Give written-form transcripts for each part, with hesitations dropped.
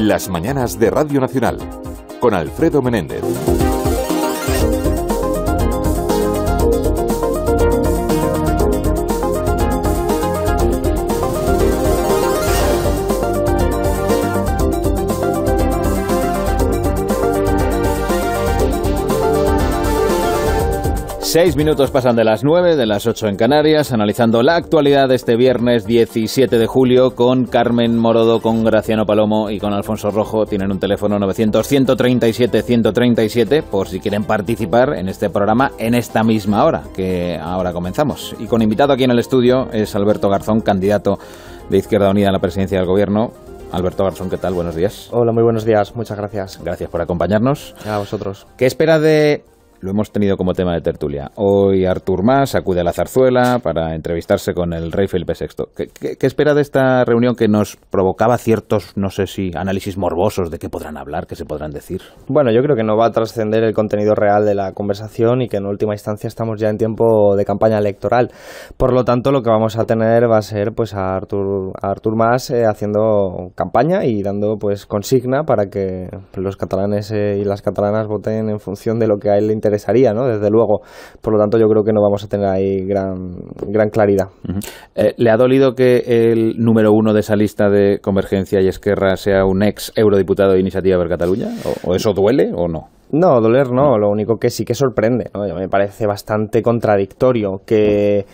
Las mañanas de Radio Nacional, con Alfredo Menéndez. Seis minutos pasan de las 9, de las 8 en Canarias, analizando la actualidad de este viernes 17 de julio con Carmen Morodo, con Graciano Palomo y con Alfonso Rojo. Tienen un teléfono 900-137-137 por si quieren participar en este programa en esta misma hora, que ahora comenzamos. Y con invitado aquí en el estudio es Alberto Garzón, candidato de Izquierda Unida a la presidencia del Gobierno. Alberto Garzón, ¿qué tal? Buenos días. Hola, muy buenos días. Muchas gracias. Gracias por acompañarnos. A vosotros. ¿Qué espera de...? Lo hemos tenido como tema de tertulia. Hoy Artur Mas acude a la Zarzuela para entrevistarse con el rey Felipe VI. ¿Qué espera de esta reunión que nos provocaba ciertos, no sé si, análisis morbosos de qué podrán hablar, qué se podrán decir? Bueno, yo creo que no va a trascender el contenido real de la conversación y que en última instancia estamos ya en tiempo de campaña electoral. Por lo tanto, lo que vamos a tener va a ser pues a Artur Mas haciendo campaña y dando pues consigna para que los catalanes y las catalanas voten en función de lo que a él le interesaría, ¿no? Desde luego. Por lo tanto, yo creo que no vamos a tener ahí gran claridad. Uh-huh. ¿Le ha dolido que el número uno de esa lista de Convergencia y Esquerra sea un ex eurodiputado de Iniciativa per Catalunya? ¿O eso duele o no? No, doler no. Lo único que sí que sorprende, ¿no? Me parece bastante contradictorio que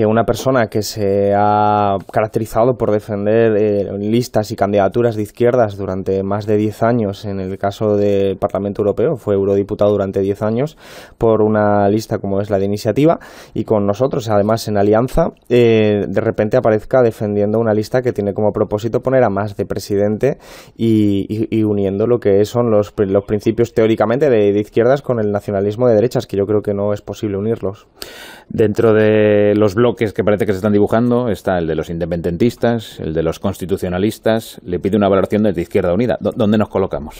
una persona que se ha caracterizado por defender listas y candidaturas de izquierdas durante más de 10 años, en el caso del Parlamento Europeo, fue eurodiputado durante 10 años por una lista como es la de Iniciativa, y con nosotros, además en alianza, de repente aparezca defendiendo una lista que tiene como propósito poner a Mas de presidente y uniendo lo que son los principios teóricamente de izquierdas con el nacionalismo de derechas, que yo creo que no es posible unirlos. Dentro de los bloques que parece que se están dibujando está el de los independentistas, el de los constitucionalistas. Le pide una valoración desde Izquierda Unida. ¿Dónde nos colocamos?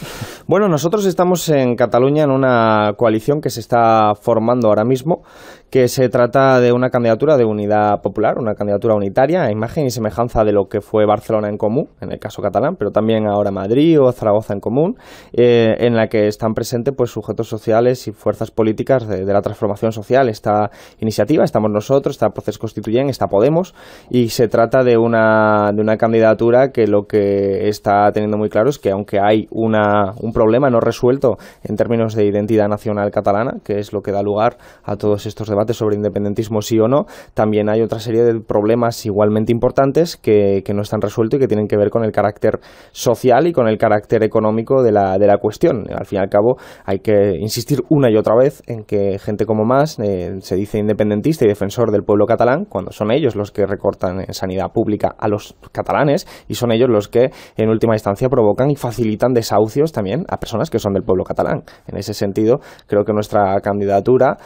Bueno, nosotros estamos en Cataluña en una coalición que se está formando ahora mismo, que se trata de una candidatura de unidad popular, una candidatura unitaria, a imagen y semejanza de lo que fue Barcelona en Comú, en el caso catalán, pero también ahora Madrid o Zaragoza en Común, en la que están presentes pues sujetos sociales y fuerzas políticas de la transformación social. Esta Iniciativa, estamos nosotros, está Procés Constituyent, está Podemos, y se trata de una candidatura que lo que está teniendo muy claro es que aunque hay un problema no resuelto en términos de identidad nacional catalana, que es lo que da lugar a todos estos debates sobre independentismo sí o no, también hay otra serie de problemas igualmente importantes que no están resueltos y que tienen que ver con el carácter social y con el carácter económico de la cuestión. Al fin y al cabo hay que insistir una y otra vez en que gente como Mas se dice independentista y defensor del pueblo catalán, cuando son ellos los que recortan en sanidad pública a los catalanes y son ellos los que en última instancia provocan y facilitan desahucios también a personas que son del pueblo catalán. En ese sentido, creo que nuestra candidatura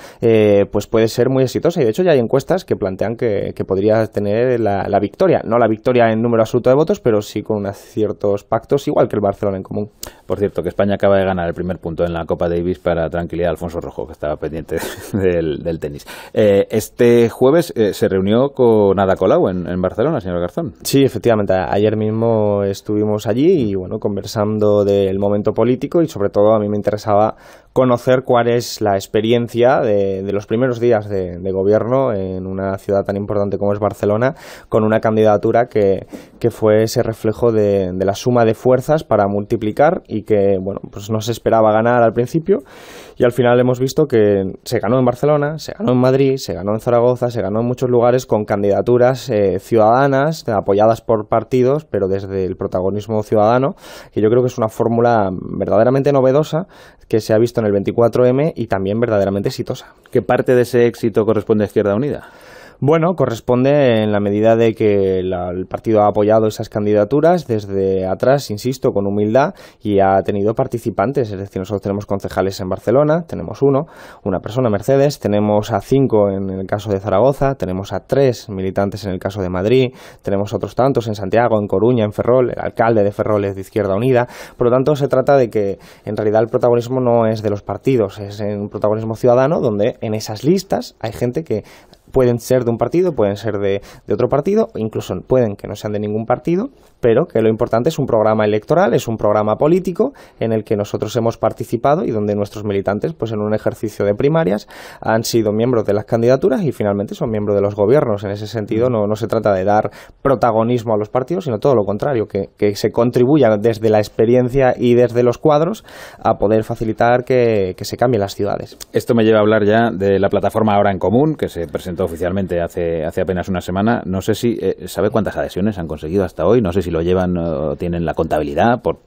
pues puede ser muy exitosa, y de hecho ya hay encuestas que plantean que podría tener la victoria, no la victoria en número absoluto de votos, pero sí con unos ciertos pactos, igual que el Barcelona en Común. Por cierto, que España acaba de ganar el primer punto en la Copa Davis para tranquilidad de Alfonso Rojo, que estaba pendiente del tenis. Este jueves se reunió con Ada Colau en Barcelona, señor Garzón. Sí, efectivamente. Ayer mismo estuvimos allí y bueno, conversando del momento político, y sobre todo a mí me interesaba conocer cuál es la experiencia de los primeros días de gobierno en una ciudad tan importante como es Barcelona, con una candidatura que fue ese reflejo de la suma de fuerzas para multiplicar, y que bueno, pues no se esperaba ganar al principio, y al final hemos visto que se ganó en Barcelona, se ganó en Madrid, se ganó en Zaragoza, se ganó en muchos lugares con candidaturas ciudadanas, apoyadas por partidos, pero desde el protagonismo ciudadano, que yo creo que es una fórmula verdaderamente novedosa que se ha visto en el 24M y también verdaderamente exitosa. ¿Qué parte de ese éxito corresponde a Izquierda Unida? Bueno, corresponde en la medida de que el partido ha apoyado esas candidaturas desde atrás, insisto, con humildad, y ha tenido participantes. Es decir, nosotros tenemos concejales en Barcelona, tenemos una persona, Mercedes, tenemos a 5 en el caso de Zaragoza, tenemos a 3 militantes en el caso de Madrid, tenemos otros tantos en Santiago, en Coruña, en Ferrol, el alcalde de Ferrol es de Izquierda Unida. Por lo tanto, se trata de que en realidad el protagonismo no es de los partidos, es un protagonismo ciudadano, donde en esas listas hay gente que pueden ser de un partido, pueden ser de otro partido, incluso pueden que no sean de ningún partido, pero que lo importante es un programa electoral, es un programa político en el que nosotros hemos participado y donde nuestros militantes, pues en un ejercicio de primarias, han sido miembros de las candidaturas y finalmente son miembros de los gobiernos. En ese sentido no se trata de dar protagonismo a los partidos, sino todo lo contrario, que se contribuya desde la experiencia y desde los cuadros a poder facilitar que se cambien las ciudades. Esto me lleva a hablar ya de la plataforma Ahora en Común, que se presentó oficialmente hace apenas una semana. No sé si sabe cuántas adhesiones han conseguido hasta hoy, no sé si lo llevan o tienen la contabilidad por...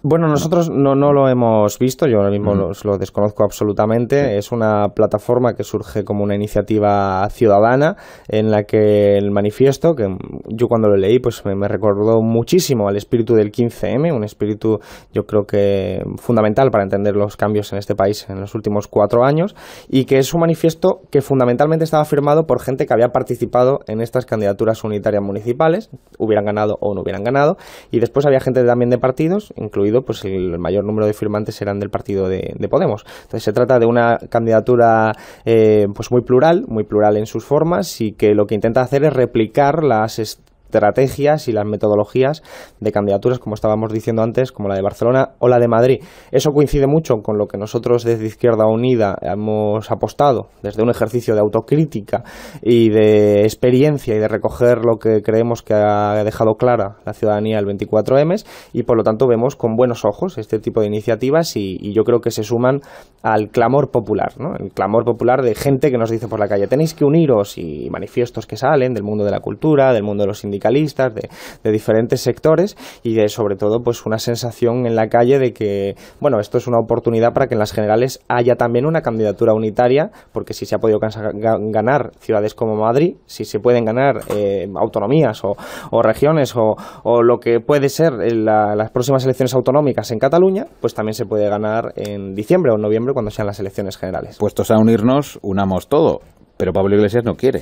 Bueno, nosotros no lo hemos visto, yo ahora mismo lo desconozco absolutamente. Es una plataforma que surge como una iniciativa ciudadana en la que el manifiesto, que yo cuando lo leí pues me recordó muchísimo al espíritu del 15M, un espíritu yo creo que fundamental para entender los cambios en este país en los últimos 4 años, y que es un manifiesto que fundamentalmente estaba firmado por gente que había participado en estas candidaturas unitarias municipales, hubieran ganado o no hubieran ganado, y después había gente también de partidos, incluido pues el mayor número de firmantes eran del partido de Podemos. Entonces se trata de una candidatura pues muy plural en sus formas, y que lo que intenta hacer es replicar las estrategias y las metodologías de candidaturas, como estábamos diciendo antes, como la de Barcelona o la de Madrid. Eso coincide mucho con lo que nosotros desde Izquierda Unida hemos apostado desde un ejercicio de autocrítica y de experiencia y de recoger lo que creemos que ha dejado clara la ciudadanía el 24M, y por lo tanto vemos con buenos ojos este tipo de iniciativas y yo creo que se suman al clamor popular, ¿no? El clamor popular de gente que nos dice por la calle: tenéis que uniros, y manifiestos que salen del mundo de la cultura, del mundo de los sindicalistas, de diferentes sectores, y de sobre todo pues una sensación en la calle de que bueno, esto es una oportunidad para que en las generales haya también una candidatura unitaria, porque si se ha podido ganar ciudades como Madrid, si se pueden ganar autonomías o regiones o lo que puede ser las próximas elecciones autonómicas en Cataluña, pues también se puede ganar en diciembre o en noviembre cuando sean las elecciones generales. Puestos a unirnos, unamos todo, pero Pablo Iglesias no quiere.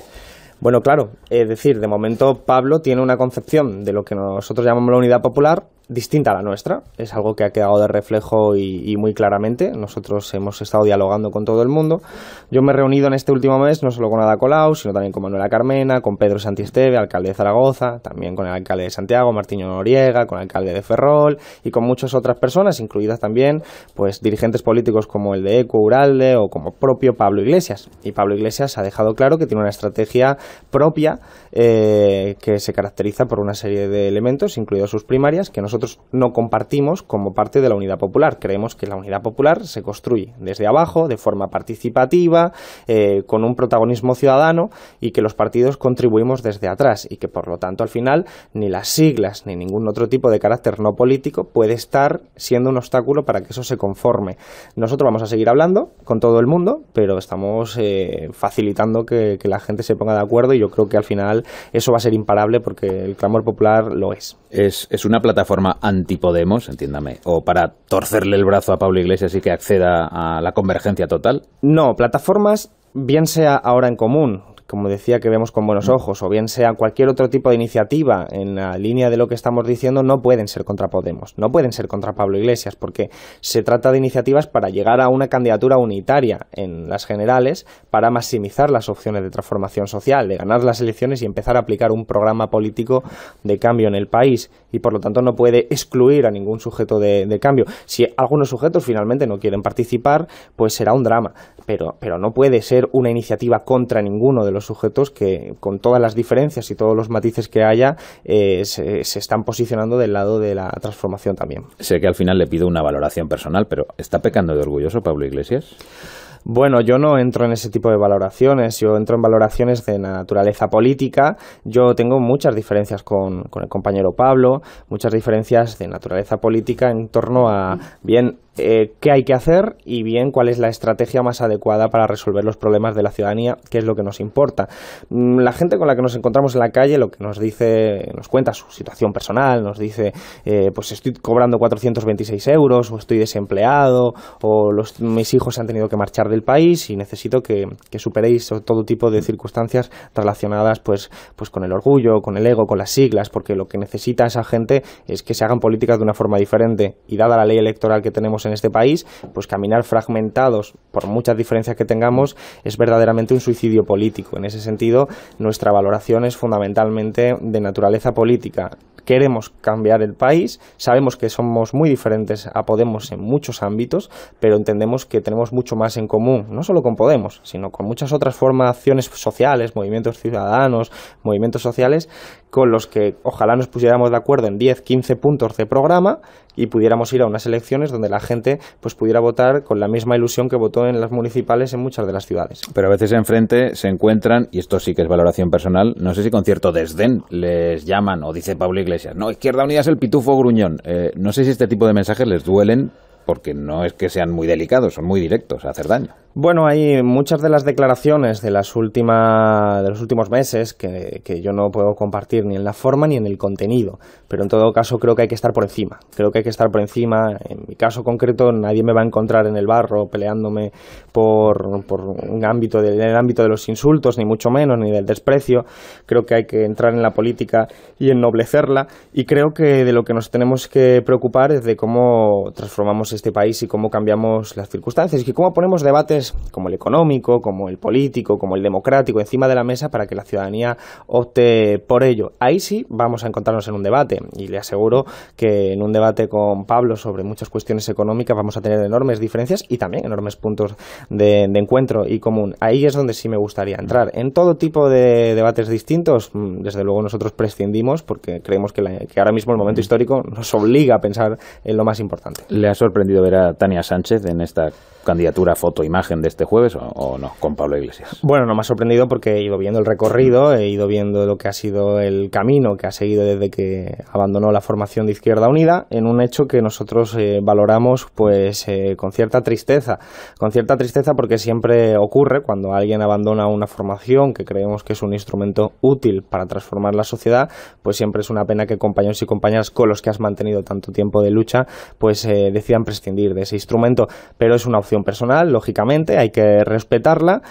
Bueno, claro, es decir, de momento Pablo tiene una concepción de lo que nosotros llamamos la unidad popular distinta a la nuestra. Es algo que ha quedado de reflejo y muy claramente. Nosotros hemos estado dialogando con todo el mundo. Yo me he reunido en este último mes no solo con Ada Colau, sino también con Manuela Carmena, con Pedro Santiesteve, alcalde de Zaragoza, también con el alcalde de Santiago, Martiño Noriega, con el alcalde de Ferrol y con muchas otras personas, incluidas también pues dirigentes políticos como el de ECO, Uralde, o como propio Pablo Iglesias. Y Pablo Iglesias ha dejado claro que tiene una estrategia propia que se caracteriza por una serie de elementos, incluidos sus primarias, que nosotros no compartimos como parte de la unidad popular. Creemos que la unidad popular se construye desde abajo, de forma participativa, con un protagonismo ciudadano, y que los partidos contribuimos desde atrás, y que por lo tanto al final ni las siglas ni ningún otro tipo de carácter no político puede estar siendo un obstáculo para que eso se conforme. Nosotros vamos a seguir hablando con todo el mundo, pero estamos facilitando que la gente se ponga de acuerdo, y yo creo que al final eso va a ser imparable porque el clamor popular lo es. ¿Es una plataforma anti-Podemos, entiéndame, o para torcerle el brazo a Pablo Iglesias y que acceda a la convergencia total? No, plataformas, bien sea Ahora en Común, como decía, que vemos con buenos ojos, o bien sea cualquier otro tipo de iniciativa en la línea de lo que estamos diciendo, no pueden ser contra Podemos, no pueden ser contra Pablo Iglesias, porque se trata de iniciativas para llegar a una candidatura unitaria en las generales, para maximizar las opciones de transformación social, de ganar las elecciones y empezar a aplicar un programa político de cambio en el país, y por lo tanto no puede excluir a ningún sujeto de cambio. Si algunos sujetos finalmente no quieren participar, pues será un drama, pero no puede ser una iniciativa contra ninguno de los sujetos que, con todas las diferencias y todos los matices que haya, se están posicionando del lado de la transformación también. Sé que al final le pido una valoración personal, pero ¿está pecando de orgulloso Pablo Iglesias? Bueno, yo no entro en ese tipo de valoraciones, yo entro en valoraciones de naturaleza política. Yo tengo muchas diferencias con el compañero Pablo, muchas diferencias de naturaleza política en torno a, bien, qué hay que hacer, y bien cuál es la estrategia más adecuada para resolver los problemas de la ciudadanía, que es lo que nos importa. La gente con la que nos encontramos en la calle lo que nos dice, nos cuenta su situación personal, nos dice pues estoy cobrando 426 euros, o estoy desempleado, o mis hijos se han tenido que marchar del país y necesito que superéis todo tipo de circunstancias relacionadas pues con el orgullo, con el ego, con las siglas, porque lo que necesita esa gente es que se hagan políticas de una forma diferente, y dada la ley electoral que tenemos en este país, pues caminar fragmentados por muchas diferencias que tengamos es verdaderamente un suicidio político. En ese sentido, nuestra valoración es fundamentalmente de naturaleza política. Queremos cambiar el país, sabemos que somos muy diferentes a Podemos en muchos ámbitos, pero entendemos que tenemos mucho más en común, no solo con Podemos, sino con muchas otras formaciones sociales, movimientos ciudadanos, movimientos sociales, con los que ojalá nos pusiéramos de acuerdo en 10, 15 puntos de programa y pudiéramos ir a unas elecciones donde la gente pues pudiera votar con la misma ilusión que votó en las municipales en muchas de las ciudades. Pero a veces enfrente se encuentran, y esto sí que es valoración personal, no sé si con cierto desdén les llaman, o dice Pablo Iglesias, no, Izquierda Unida es el pitufo gruñón. No sé si este tipo de mensajes les duelen, porque no es que sean muy delicados, son muy directos a hacer daño. Bueno, hay muchas de las declaraciones de los últimos meses que yo no puedo compartir ni en la forma ni en el contenido, pero en todo caso creo que hay que estar por encima. Creo que hay que estar por encima. En mi caso concreto, nadie me va a encontrar en el barro peleándome por un ámbito en el ámbito de los insultos, ni mucho menos, ni del desprecio. Creo que hay que entrar en la política y ennoblecerla, y creo que de lo que nos tenemos que preocupar es de cómo transformamos este país y cómo cambiamos las circunstancias y cómo ponemos debates como el económico, como el político, como el democrático encima de la mesa para que la ciudadanía opte por ello. Ahí sí vamos a encontrarnos en un debate, y le aseguro que en un debate con Pablo sobre muchas cuestiones económicas vamos a tener enormes diferencias y también enormes puntos de encuentro y común. Ahí es donde sí me gustaría entrar. En todo tipo de debates distintos, desde luego nosotros prescindimos porque creemos que ahora mismo el momento histórico nos obliga a pensar en lo más importante. ¿Le ha sorprendido ver a Tania Sánchez en esta candidatura foto-imagen de este jueves o no, con Pablo Iglesias? Bueno, no me ha sorprendido porque he ido viendo el recorrido, he ido viendo lo que ha sido el camino que ha seguido desde que abandonó la formación de Izquierda Unida, en un hecho que nosotros valoramos pues con cierta tristeza porque siempre ocurre cuando alguien abandona una formación que creemos que es un instrumento útil para transformar la sociedad, pues siempre es una pena que compañeros y compañeras con los que has mantenido tanto tiempo de lucha pues decidan prescindir de ese instrumento, pero es una opción personal, lógicamente, hay que respetarla,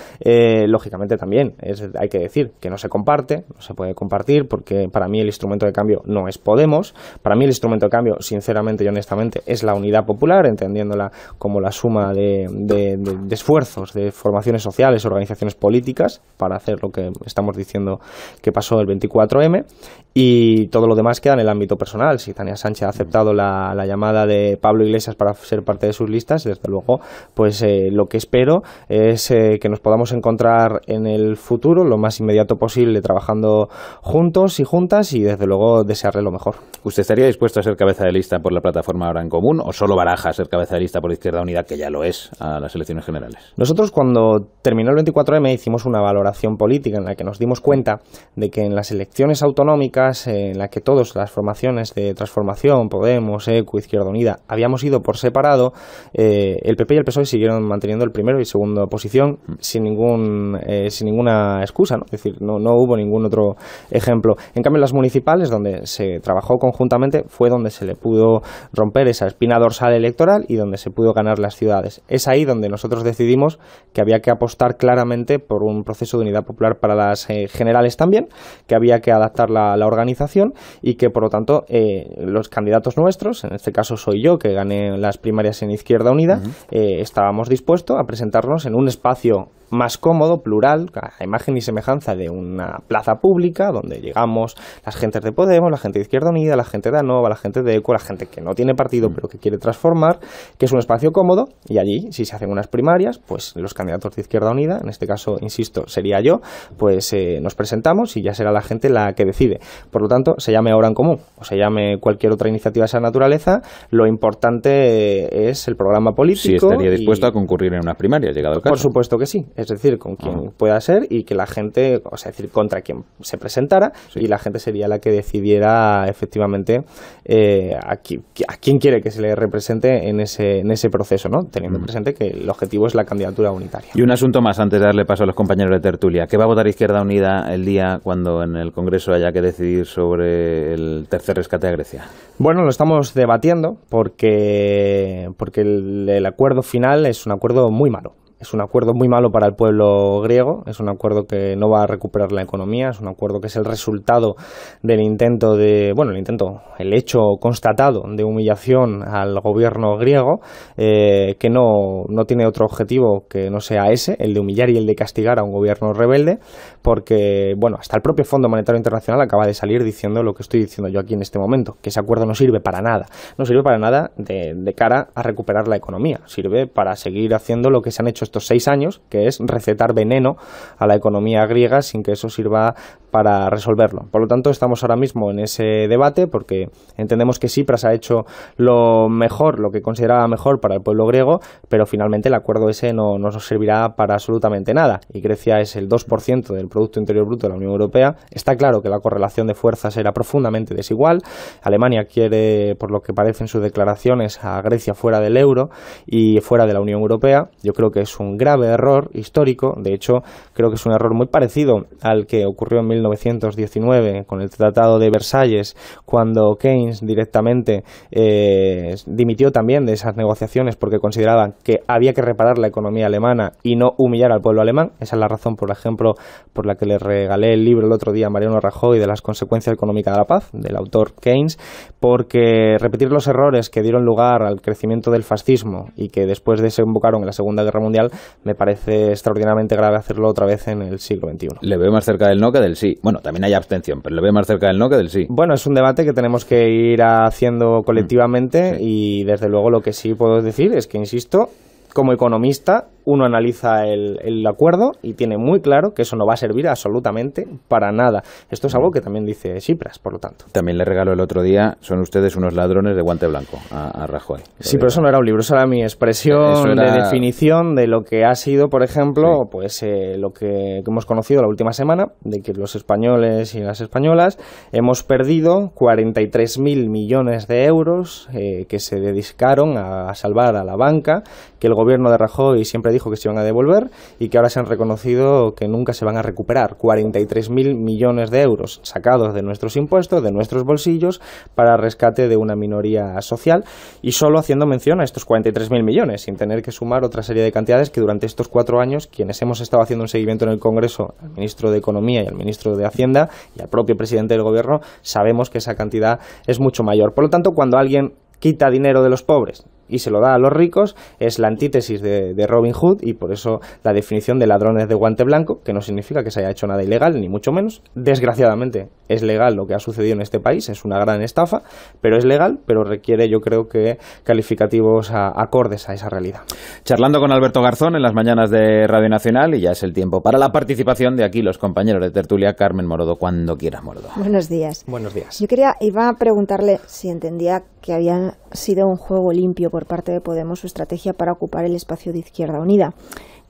lógicamente también hay que decir que no se comparte, no se puede compartir, porque para mí el instrumento de cambio no es Podemos, para mí el instrumento de cambio, sinceramente y honestamente, es la Unidad Popular, entendiéndola como la suma de esfuerzos de formaciones sociales, organizaciones políticas, para hacer lo que estamos diciendo que pasó el 24M, y todo lo demás queda en el ámbito personal. Si Tania Sánchez ha aceptado la llamada de Pablo Iglesias para ser parte de sus listas, desde luego, pues lo que espero es que nos podamos encontrar en el futuro lo más inmediato posible trabajando juntos y juntas, y desde luego desearle lo mejor. ¿Usted estaría dispuesto a ser cabeza de lista por la plataforma Ahora en Común o solo baraja ser cabeza de lista por Izquierda Unida, que ya lo es, a las elecciones generales? Nosotros, cuando terminó el 24M, hicimos una valoración política en la que nos dimos cuenta de que en las elecciones autonómicas, en la que todas las formaciones de transformación, Podemos, ECU, Izquierda Unida, habíamos ido por separado, el PP y el PSOE siguieron manteniendo el primero y segunda posición sin ninguna excusa, ¿no? Es decir, no hubo ningún otro ejemplo. En cambio, en las municipales, donde se trabajó conjuntamente, fue donde se le pudo romper esa espina dorsal electoral y donde se pudo ganar las ciudades. Es ahí donde nosotros decidimos que había que apostar claramente por un proceso de unidad popular para las generales también, que había que adaptar la organización y que, por lo tanto, los candidatos nuestros, en este caso soy yo, que gané las primarias en Izquierda Unida, estábamos dispuestos a presentarnos en un espacio más cómodo, plural, a imagen y semejanza de una plaza pública donde llegamos las gentes de Podemos, la gente de Izquierda Unida, la gente de ANOVA, la gente de ECO, la gente que no tiene partido pero que quiere transformar, que es un espacio cómodo, y allí, si se hacen unas primarias, pues los candidatos de Izquierda Unida, en este caso, insisto, sería yo, pues nos presentamos y ya será la gente la que decide. Por lo tanto, se llame Ahora en Común o se llame cualquier otra iniciativa de esa naturaleza, lo importante es el programa político. Sí, estaría dispuesto a concurrir en unas primarias, llegado el caso. Por supuesto que sí. Es decir, con quien pueda ser y que la gente, o sea, es decir, contra quien se presentara, y la gente sería la que decidiera efectivamente a quién quiere que se le represente en ese proceso, ¿no? Teniendo presente que el objetivo es la candidatura unitaria. Y un asunto más antes de darle paso a los compañeros de tertulia. ¿Qué va a votar Izquierda Unida el día cuando en el Congreso haya que decidir sobre el tercer rescate a Grecia? Bueno, lo estamos debatiendo porque el acuerdo final es un acuerdo muy malo. Es un acuerdo muy malo para el pueblo griego, es un acuerdo que no va a recuperar la economía, es un acuerdo que es el resultado del el hecho constatado de humillación al gobierno griego, que no tiene otro objetivo que no sea ese, el de humillar y el de castigar a un gobierno rebelde, porque, hasta el propio Fondo Monetario Internacional acaba de salir diciendo lo que estoy diciendo yo aquí en este momento, que ese acuerdo no sirve para nada, de cara a recuperar la economía, sirve para seguir haciendo lo que se han hecho estos 6 años, que es recetar veneno a la economía griega sin que eso sirva para resolverlo. Por lo tanto, estamos ahora mismo en ese debate porque entendemos que Tsipras ha hecho lo que consideraba mejor para el pueblo griego, pero finalmente el acuerdo ese no nos servirá para absolutamente nada, y Grecia es el 2% del Producto Interior Bruto de la Unión Europea. Está claro que la correlación de fuerzas era profundamente desigual. Alemania quiere, por lo que parece en sus declaraciones, a Grecia fuera del euro y fuera de la Unión Europea. Yo creo que es un grave error histórico. De hecho, creo que es un error muy parecido al que ocurrió en 1919 con el Tratado de Versalles, cuando Keynes directamente dimitió también de esas negociaciones porque consideraba que había que reparar la economía alemana y no humillar al pueblo alemán. Esa es la razón, por ejemplo, por la que le regalé el libro el otro día a Mariano Rajoy de las consecuencias económicas de la paz, del autor Keynes, porque repetir los errores que dieron lugar al crecimiento del fascismo y que después desembocaron en la Segunda Guerra Mundial, me parece extraordinariamente grave hacerlo otra vez en el siglo XXI. Le veo más cerca del no que del sí. Bueno, también hay abstención, pero le veo más cerca del no que del sí. Bueno, es un debate que tenemos que ir haciendo colectivamente, sí. Y desde luego lo que sí puedo decir es que, insisto, como economista, uno analiza el acuerdo y tiene muy claro que eso no va a servir absolutamente para nada. Esto es algo que también dice Tsipras, por lo tanto. También le regaló el otro día, son ustedes unos ladrones de guante blanco a Rajoy. Sí, pero eso no era un libro, eso era mi expresión de definición de lo que ha sido, por ejemplo, sí, pues lo que hemos conocido la última semana, de que los españoles y las españolas hemos perdido 43.000 millones de euros que se dedicaron a salvar a la banca, que el gobierno de Rajoy siempre dijo que se iban a devolver y que ahora se han reconocido que nunca se van a recuperar. 43.000 millones de euros sacados de nuestros impuestos, de nuestros bolsillos, para rescate de una minoría social, y solo haciendo mención a estos 43.000 millones, sin tener que sumar otra serie de cantidades que durante estos 4 años, quienes hemos estado haciendo un seguimiento en el Congreso, al ministro de Economía y al ministro de Hacienda y al propio presidente del Gobierno, sabemos que esa cantidad es mucho mayor. Por lo tanto, cuando alguien quita dinero de los pobres y se lo da a los ricos, es la antítesis de Robin Hood, y por eso la definición de ladrones de guante blanco, que no significa que se haya hecho nada ilegal, ni mucho menos. Desgraciadamente es legal lo que ha sucedido en este país, es una gran estafa, pero es legal, pero requiere, yo creo, que calificativos acordes a esa realidad. Charlando con Alberto Garzón en las mañanas de Radio Nacional, y ya es el tiempo para la participación de aquí los compañeros de tertulia. Carmen Morodo, cuando quieras, Morodo. Buenos días. Buenos días. Yo iba a preguntarle si entendía que había sido un juego limpio por parte de Podemos su estrategia para ocupar el espacio de Izquierda Unida,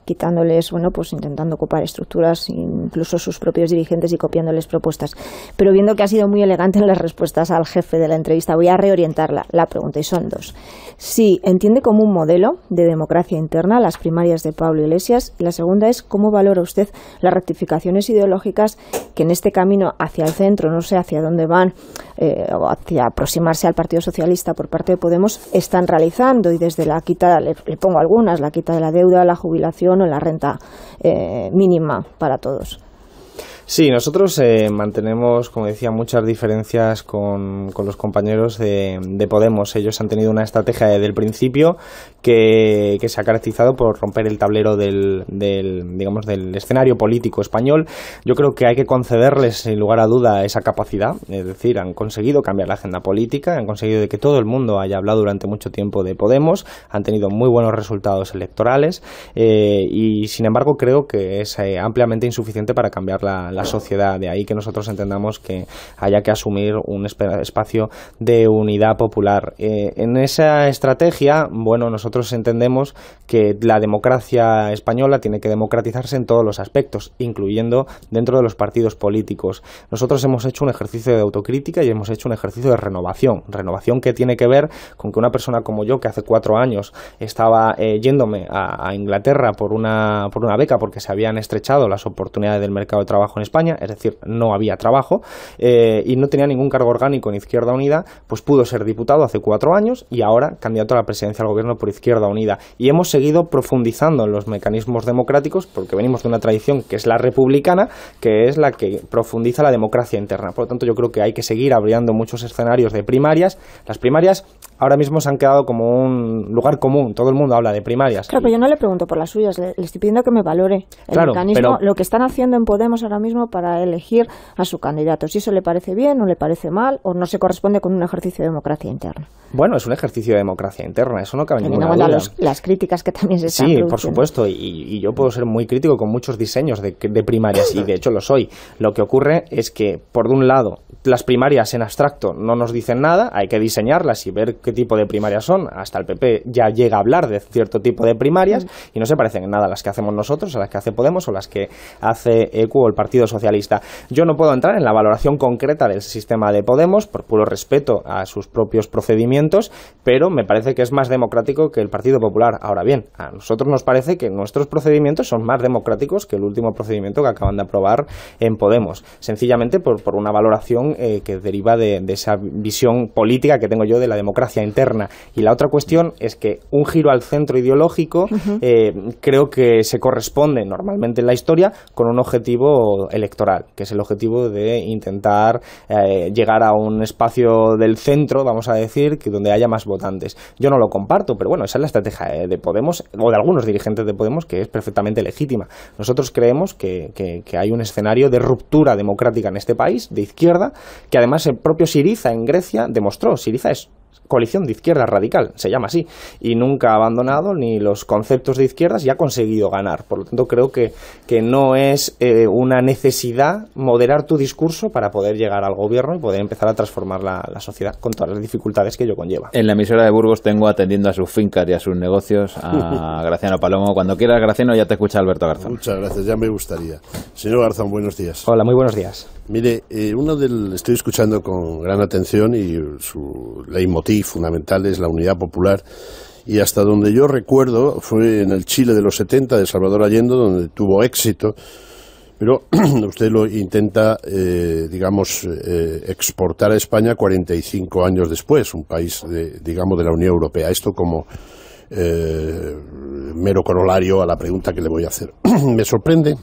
quitándoles, intentando ocupar estructuras, incluso sus propios dirigentes, y copiándoles propuestas. Pero viendo que ha sido muy elegante en las respuestas al jefe de la entrevista, voy a reorientar la pregunta, y son 2. Si entiende como un modelo de democracia interna las primarias de Pablo Iglesias, y la segunda es cómo valora usted las rectificaciones ideológicas que en este camino hacia el centro, no sé hacia dónde van, o hacia aproximarse al Partido Socialista por parte de Podemos, están realizando, y desde la quita, le pongo algunas, la quita de la deuda, la jubilación o la renta mínima para todos. Sí, nosotros mantenemos, como decía, muchas diferencias con los compañeros de Podemos. Ellos han tenido una estrategia desde el principio que se ha caracterizado por romper el tablero del escenario político español. Yo creo que hay que concederles, sin lugar a duda, esa capacidad. Es decir, han conseguido cambiar la agenda política, han conseguido de que todo el mundo haya hablado durante mucho tiempo de Podemos, han tenido muy buenos resultados electorales, y sin embargo creo que es ampliamente insuficiente para cambiar la sociedad. De ahí que nosotros entendamos que haya que asumir un espacio de unidad popular. En esa estrategia, nosotros entendemos que la democracia española tiene que democratizarse en todos los aspectos, incluyendo dentro de los partidos políticos. Nosotros hemos hecho un ejercicio de autocrítica y hemos hecho un ejercicio de renovación que tiene que ver con que una persona como yo, que hace 4 años estaba yéndome a Inglaterra por una beca porque se habían estrechado las oportunidades del mercado de trabajo en España, es decir, no había trabajo y no tenía ningún cargo orgánico en Izquierda Unida, pues pudo ser diputado hace 4 años y ahora candidato a la presidencia del gobierno por Izquierda Unida. Y hemos seguido profundizando en los mecanismos democráticos porque venimos de una tradición que es la republicana, que es la que profundiza la democracia interna. Por lo tanto, yo creo que hay que seguir abriendo muchos escenarios de primarias. Las primarias ahora mismo se han quedado como un lugar común, todo el mundo habla de primarias. Claro, pero yo no le pregunto por las suyas, le estoy pidiendo que me valore el mecanismo, lo que están haciendo en Podemos ahora mismo para elegir a su candidato. Si eso le parece bien, o le parece mal, o no se corresponde con un ejercicio de democracia interna. Bueno, es un ejercicio de democracia interna, eso no cabe ninguna duda. Las críticas que también se están produciendo. Sí, por supuesto, y yo puedo ser muy crítico con muchos diseños de primarias, y de hecho lo soy. Lo que ocurre es que, por un lado, las primarias en abstracto no nos dicen nada, hay que diseñarlas y ver qué tipo de primarias son. Hasta el PP ya llega a hablar de cierto tipo de primarias y no se parecen en nada a las que hacemos nosotros, a las que hace Podemos o las que hace ECU o el Partido Socialista. Yo no puedo entrar en la valoración concreta del sistema de Podemos por puro respeto a sus propios procedimientos, pero me parece que es más democrático que el Partido Popular. Ahora bien, a nosotros nos parece que nuestros procedimientos son más democráticos que el último procedimiento que acaban de aprobar en Podemos, sencillamente por una valoración que deriva de esa visión política que tengo yo de la democracia interna. Y la otra cuestión es que un giro al centro ideológico creo que se corresponde normalmente en la historia con un objetivo electoral, que es el objetivo de intentar llegar a un espacio del centro, vamos a decir, que donde haya más votantes. Yo no lo comparto, pero bueno, esa es la estrategia de Podemos o de algunos dirigentes de Podemos, que es perfectamente legítima. Nosotros creemos que hay un escenario de ruptura democrática en este país, de izquierda, que además el propio Syriza en Grecia demostró. Syriza es coalición de izquierda radical, se llama así, y nunca ha abandonado ni los conceptos de izquierdas y ha conseguido ganar. Por lo tanto, creo que no es una necesidad moderar tu discurso para poder llegar al gobierno y poder empezar a transformar la sociedad con todas las dificultades que ello conlleva. En la emisora de Burgos tengo atendiendo a sus fincas y a sus negocios a Graciano Palomo. Cuando quieras, Graciano, ya te escucha Alberto Garzón. Muchas gracias, ya me gustaría. Señor Garzón, buenos días. Hola, muy buenos días. Mire, estoy escuchando con gran atención y su leitmotiv fundamental es la unidad popular, y hasta donde yo recuerdo fue en el Chile de los 70 de Salvador Allende donde tuvo éxito, pero usted lo intenta, exportar a España 45 años después, un país, de la Unión Europea. Esto como mero corolario a la pregunta que le voy a hacer. Me sorprende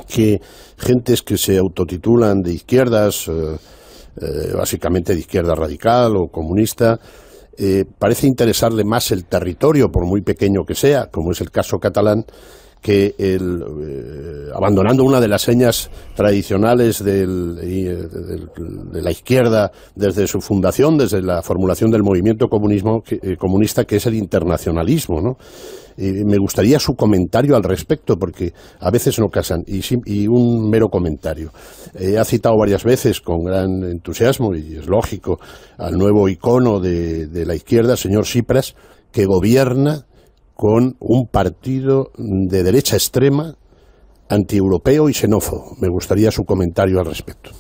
que gentes que se autotitulan de izquierdas, básicamente de izquierda radical o comunista, parece interesarle más el territorio, por muy pequeño que sea, como es el caso catalán, que abandonando una de las señas tradicionales de la izquierda desde su fundación, desde la formulación del movimiento comunista, que es el internacionalismo, ¿no? Me gustaría su comentario al respecto, porque a veces no casan. Y un mero comentario. Ha citado varias veces con gran entusiasmo, y es lógico, al nuevo icono de la izquierda, señor Tsipras, que gobierna con un partido de derecha extrema, antieuropeo y xenófobo. Me gustaría su comentario al respecto.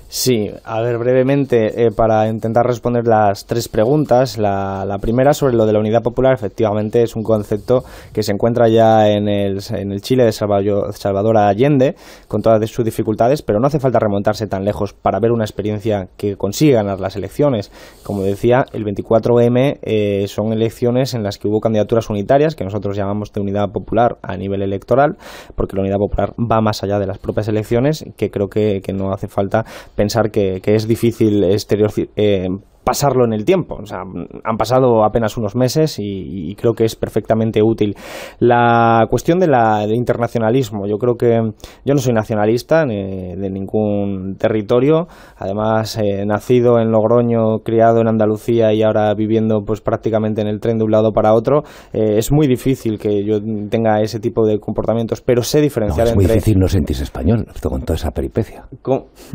Sí, a ver, brevemente, para intentar responder las tres preguntas. La primera, sobre lo de la unidad popular, efectivamente es un concepto que se encuentra ya en el Chile de Salvador Allende, con todas sus dificultades, pero no hace falta remontarse tan lejos para ver una experiencia que consigue ganar las elecciones. Como decía, el 24M son elecciones en las que hubo candidaturas unitarias, que nosotros llamamos de unidad popular a nivel electoral, porque la unidad popular va más allá de las propias elecciones, que creo que no hace falta pensar que es difícil pasarlo en el tiempo. O sea, han pasado apenas unos meses y creo que es perfectamente útil. La cuestión del internacionalismo, yo creo que yo no soy nacionalista de ningún territorio. Además, nacido en Logroño, criado en Andalucía y ahora viviendo pues prácticamente en el tren de un lado para otro, es muy difícil que yo tenga ese tipo de comportamientos, pero sé diferenciar entre... Es muy difícil no sentirse español, con toda esa peripecia.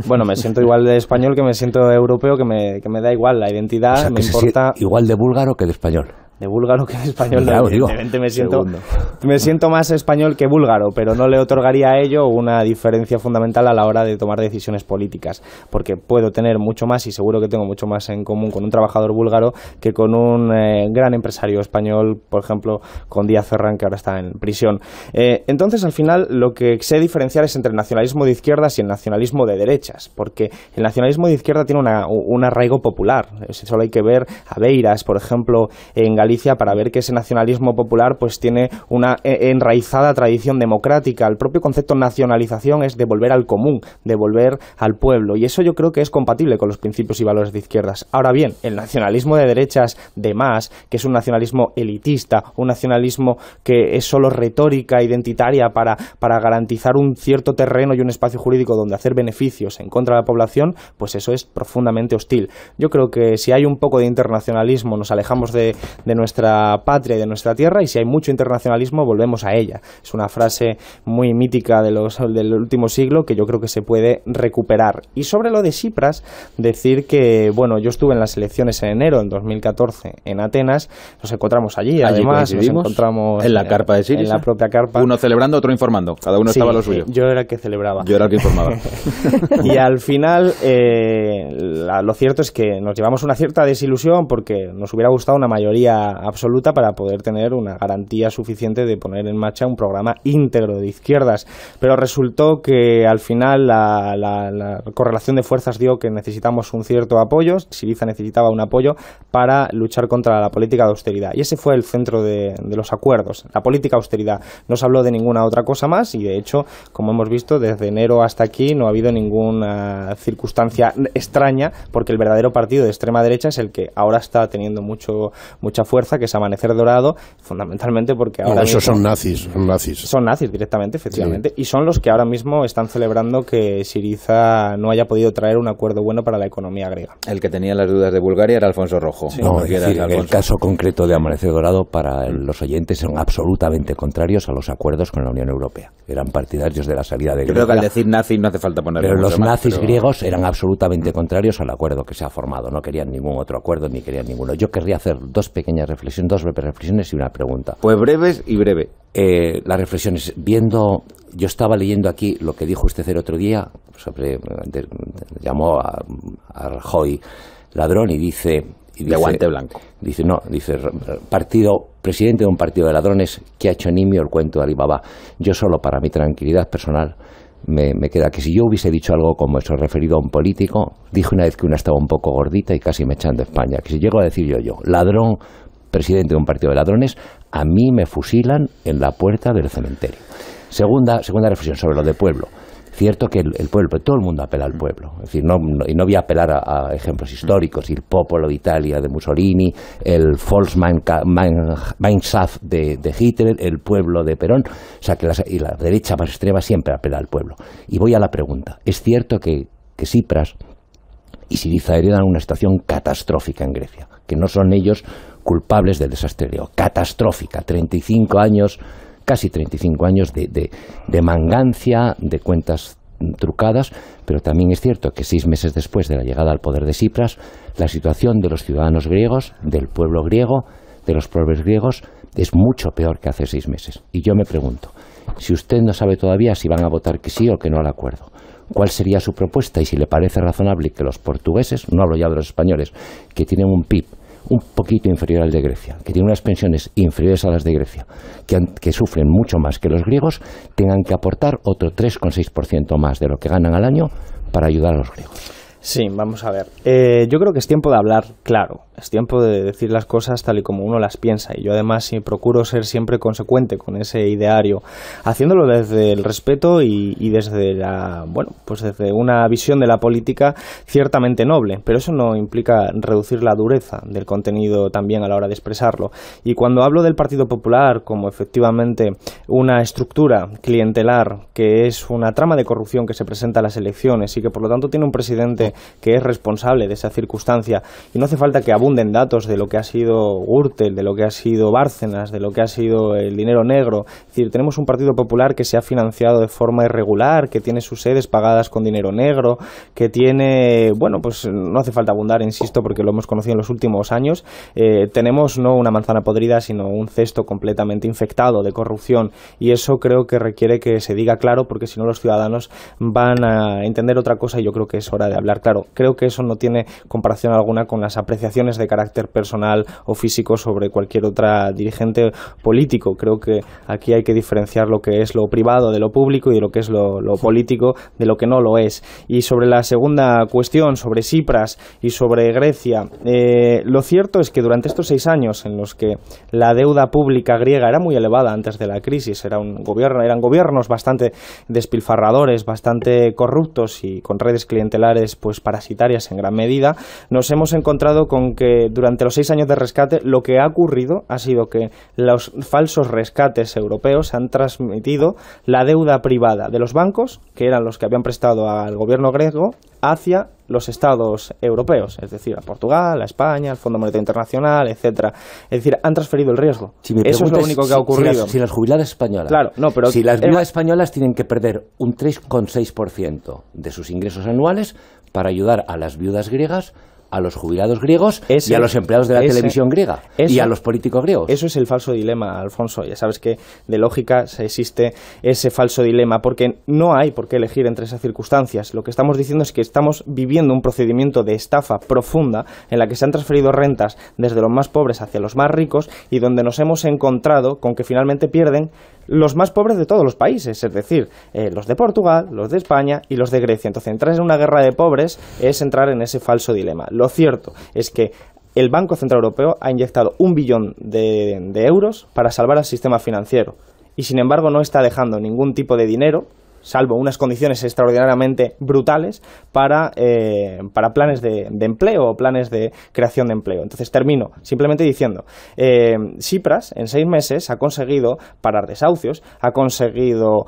Bueno, me siento igual de español que me siento europeo, que me da igual la identidad, o sea, me importa... Igual de búlgaro que de español. de búlgaro que de español. Ya, Evidentemente me siento más español que búlgaro, pero no le otorgaría a ello una diferencia fundamental a la hora de tomar decisiones políticas, porque puedo tener mucho más, y seguro que tengo mucho más en común con un trabajador búlgaro que con un gran empresario español, por ejemplo, con Díaz Ferrán, que ahora está en prisión. Entonces, al final, lo que sé diferenciar es entre el nacionalismo de izquierdas y el nacionalismo de derechas, porque el nacionalismo de izquierda tiene un arraigo popular. Solo hay que ver a Beiras, por ejemplo, en Galicia, para ver que ese nacionalismo popular pues tiene una enraizada tradición democrática. El propio concepto nacionalización es devolver al común, devolver al pueblo, y eso yo creo que es compatible con los principios y valores de izquierdas. Ahora bien, el nacionalismo de derechas de más, que es un nacionalismo elitista, un nacionalismo que es solo retórica identitaria para garantizar un cierto terreno y un espacio jurídico donde hacer beneficios en contra de la población, pues eso es profundamente hostil. Yo creo que si hay un poco de internacionalismo nos alejamos de nuestra patria y de nuestra tierra, y si hay mucho internacionalismo volvemos a ella. Es una frase muy mítica del último siglo que yo creo que se puede recuperar. Y sobre lo de Tsipras, decir que, bueno, yo estuve en las elecciones en enero del 2014 en Atenas, nos encontramos allí además nos encontramos en la carpa de Syriza, en la propia carpa. Uno celebrando, otro informando, cada uno estaba lo suyo. Yo era el que celebraba. Yo era el que informaba. Y al final, lo cierto es que nos llevamos una cierta desilusión, porque nos hubiera gustado una mayoría absoluta para poder tener una garantía suficiente de poner en marcha un programa íntegro de izquierdas, pero resultó que al final la correlación de fuerzas dio que necesitamos un cierto apoyo. Syriza necesitaba un apoyo para luchar contra la política de austeridad, y ese fue el centro de los acuerdos, la política de austeridad. No se habló de ninguna otra cosa más, y de hecho, como hemos visto, desde enero hasta aquí no ha habido ninguna circunstancia extraña, porque el verdadero partido de extrema derecha es el que ahora está teniendo mucha fuerza, que es Amanecer Dorado, fundamentalmente porque ahora esos son nazis. Son nazis directamente, efectivamente, sí. Y son los que ahora mismo están celebrando que Syriza no haya podido traer un acuerdo bueno para la economía griega. El que tenía las dudas de Bulgaria era Alfonso Rojo. Sí. No, es decir, el caso concreto de Amanecer Dorado, para los oyentes, son absolutamente contrarios a los acuerdos con la Unión Europea. Eran partidarios de la salida de Grecia. Creo que al decir nazi no hace falta ponerlo. Pero los nazis griegos eran absolutamente contrarios al acuerdo que se ha formado. No querían ningún otro acuerdo, ni querían ninguno. Yo querría hacer dos breves reflexiones y una pregunta. Pues breves y breve. Las reflexiones, yo estaba leyendo aquí lo que dijo usted el otro día, llamó a Rajoy ladrón, y dice de guante blanco. Dice presidente de un partido de ladrones que ha hecho nimio el cuento de Alibaba. Yo solo, para mi tranquilidad personal, me queda que si yo hubiese dicho algo como eso referido a un político, dije una vez que una estaba un poco gordita y casi me echan de España, que si llego a decir yo, ladrón, presidente de un partido de ladrones, a mí me fusilan en la puerta del cementerio. Segunda reflexión sobre lo de pueblo. Cierto que el pueblo, todo el mundo apela al pueblo. Es decir, no voy a apelar a ejemplos históricos, el Popolo de Italia de Mussolini, el Volksgemeinschaft de Hitler, el pueblo de Perón. O sea, que la derecha más extrema siempre apela al pueblo. Y voy a la pregunta. ¿Es cierto que Tsipras y Syriza heredan una situación catastrófica en Grecia? Que no son ellos culpables del desastre griego. Catastrófica. 35 años... casi 35 años de mangancia, de cuentas trucadas, pero también es cierto que 6 meses después de la llegada al poder de Tsipras, la situación de los ciudadanos griegos, del pueblo griego, de los pobres griegos, es mucho peor que hace 6 meses. Y yo me pregunto, si usted no sabe todavía si van a votar que sí o que no al acuerdo, ¿cuál sería su propuesta? Y si le parece razonable que los portugueses, no hablo ya de los españoles, que tienen un PIB un poquito inferior al de Grecia, que tienen unas pensiones inferiores a las de Grecia, que sufren mucho más que los griegos, tengan que aportar otro 3,6% más de lo que ganan al año para ayudar a los griegos. Sí, vamos a ver. Yo creo que es tiempo de hablar claro, es tiempo de decir las cosas tal y como uno las piensa, y yo además sí procuro ser siempre consecuente con ese ideario, haciéndolo desde el respeto y desde desde una visión de la política ciertamente noble, pero eso no implica reducir la dureza del contenido también a la hora de expresarlo. Y cuando hablo del Partido Popular como efectivamente una estructura clientelar que es una trama de corrupción que se presenta a las elecciones y que por lo tanto tiene un presidente que es responsable de esa circunstancia, y no hace falta que abunde abunden datos de lo que ha sido Gürtel, de lo que ha sido Bárcenas, de lo que ha sido el dinero negro. Es decir, tenemos un Partido Popular que se ha financiado de forma irregular, que tiene sus sedes pagadas con dinero negro, que tiene, bueno, pues no hace falta abundar, insisto, porque lo hemos conocido en los últimos años. Tenemos no una manzana podrida, sino un cesto completamente infectado de corrupción, y eso creo que requiere que se diga claro, porque si no los ciudadanos van a entender otra cosa, y yo creo que es hora de hablar claro. Creo que eso no tiene comparación alguna con las apreciaciones de carácter personal o físico sobre cualquier otra dirigente político. Creo que aquí hay que diferenciar lo que es lo privado de lo público y de lo que es lo político de lo que no lo es. Y sobre la segunda cuestión, sobre Tsipras y sobre Grecia, lo cierto es que durante estos 6 años en los que la deuda pública griega era muy elevada antes de la crisis, eran gobiernos bastante despilfarradores, bastante corruptos y con redes clientelares pues parasitarias en gran medida, nos hemos encontrado con que durante los 6 años de rescate lo que ha ocurrido ha sido que los falsos rescates europeos han transmitido la deuda privada de los bancos, que eran los que habían prestado al gobierno griego, hacia los estados europeos, es decir, a Portugal, a España, al Fondo Monetario Internacional, etcétera. Es decir, han transferido el riesgo. Eso es lo único que ha ocurrido. Si las jubiladas españolas, claro, no, pero si las viudas españolas tienen que perder un 3,6% de sus ingresos anuales para ayudar a las viudas griegas, a los jubilados griegos y a los empleados de la televisión griega y a los políticos griegos. Eso es el falso dilema, Alfonso. Ya sabes que de lógica existe ese falso dilema, porque no hay por qué elegir entre esas circunstancias. Lo que estamos diciendo es que estamos viviendo un procedimiento de estafa profunda en la que se han transferido rentas desde los más pobres hacia los más ricos, y donde nos hemos encontrado con que finalmente pierden los más pobres de todos los países, es decir, los de Portugal, los de España y los de Grecia. Entonces, entrar en una guerra de pobres es entrar en ese falso dilema. Lo cierto es que el Banco Central Europeo ha inyectado 1 billón de euros para salvar al sistema financiero, y sin embargo no está dejando ningún tipo de dinero, salvo unas condiciones extraordinariamente brutales para planes de empleo o planes de creación de empleo. Entonces termino simplemente diciendo, Tsipras en 6 meses ha conseguido parar desahucios, ha conseguido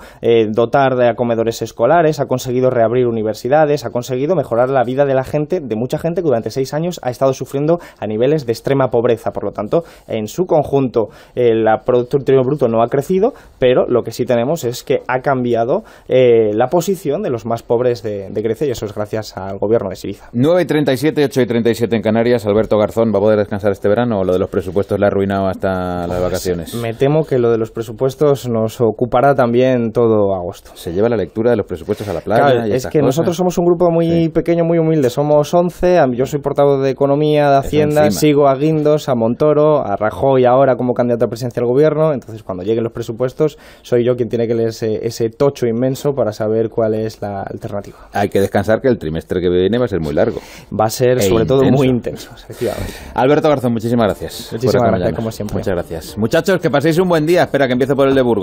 dotar de comedores escolares, ha conseguido reabrir universidades, ha conseguido mejorar la vida de la gente, de mucha gente que durante 6 años ha estado sufriendo a niveles de extrema pobreza. Por lo tanto, en su conjunto, el Producto Interior Bruto no ha crecido, pero lo que sí tenemos es que ha cambiado la posición de los más pobres de Grecia, y eso es gracias al gobierno de Syriza. 9:37, 8:37 en Canarias. Alberto Garzón, ¿va a poder descansar este verano o lo de los presupuestos le ha arruinado hasta las vacaciones? Me temo que lo de los presupuestos nos ocupará también todo agosto. Se lleva la lectura de los presupuestos a la playa. Claro, y es que cosas. Nosotros somos un grupo muy pequeño, muy humilde. Somos 11. Yo soy portavoz de Economía, de Hacienda. Sigo a Guindos, a Montoro, a Rajoy ahora como candidato a presidencia del gobierno. Entonces, cuando lleguen los presupuestos, soy yo quien tiene que leer ese tocho inmenso para saber cuál es la alternativa. Hay que descansar, que el trimestre que viene va a ser muy largo. Va a ser, sobre todo, muy intenso, efectivamente. Alberto Garzón, muchísimas gracias. Muchísimas gracias, como siempre. Muchas gracias. Muchachos, que paséis un buen día. Espera, que empiece por el de Burgos.